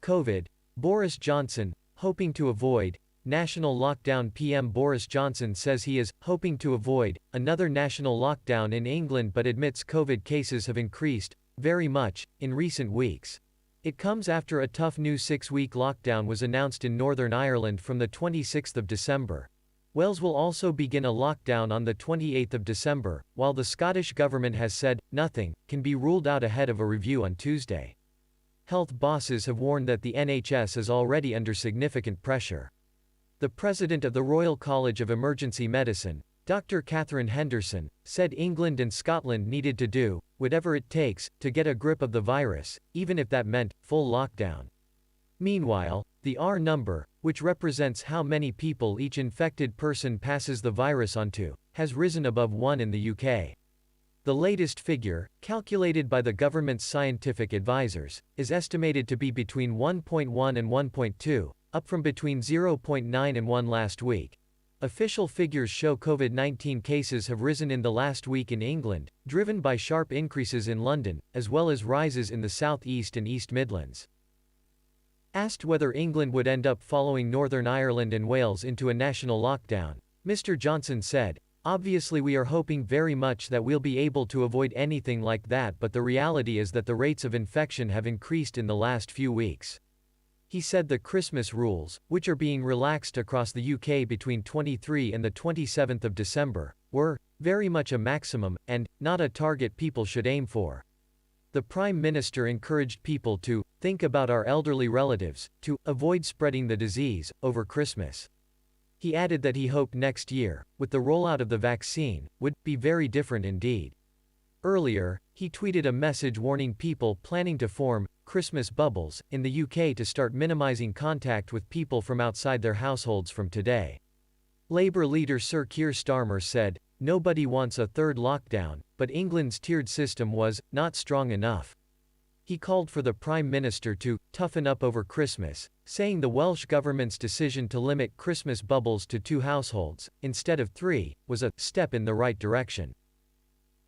COVID, Boris Johnson, hoping to avoid national lockdown. PM Boris Johnson says he is hoping to avoid another national lockdown in England but admits COVID cases have increased very much in recent weeks. It comes after a tough new 6-week lockdown was announced in Northern Ireland from the 26th of December. Wales will also begin a lockdown on the 28th of December, while the Scottish government has said nothing can be ruled out ahead of a review on Tuesday. Health bosses have warned that the NHS is already under significant pressure. The president of the Royal College of Emergency Medicine, Dr. Katherine Henderson, said England and Scotland needed to do whatever it takes to get a grip of the virus, even if that meant full lockdown. Meanwhile, the R number, which represents how many people each infected person passes the virus onto, has risen above 1 in the UK. The latest figure, calculated by the government's scientific advisors, is estimated to be between 1.1 and 1.2, up from between 0.9 and 1 last week. Official figures show COVID-19 cases have risen in the last week in England, driven by sharp increases in London, as well as rises in the South East and East Midlands. Asked whether England would end up following Northern Ireland and Wales into a national lockdown, Mr. Johnson said, "Obviously we are hoping very much that we'll be able to avoid anything like that, but the reality is that the rates of infection have increased in the last few weeks." He said the Christmas rules, which are being relaxed across the UK between 23 and the 27th of December, were very much a maximum, and not a target people should aim for. The Prime Minister encouraged people to think about our elderly relatives, to avoid spreading the disease over Christmas. He added that he hoped next year, with the rollout of the vaccine, would be very different indeed. Earlier, he tweeted a message warning people planning to form Christmas bubbles in the UK to start minimizing contact with people from outside their households from today. Labour leader Sir Keir Starmer said, "Nobody wants a third lockdown, but England's tiered system was not strong enough." He called for the Prime Minister to toughen up over Christmas, saying the Welsh Government's decision to limit Christmas bubbles to 2 households, instead of 3, was a step in the right direction.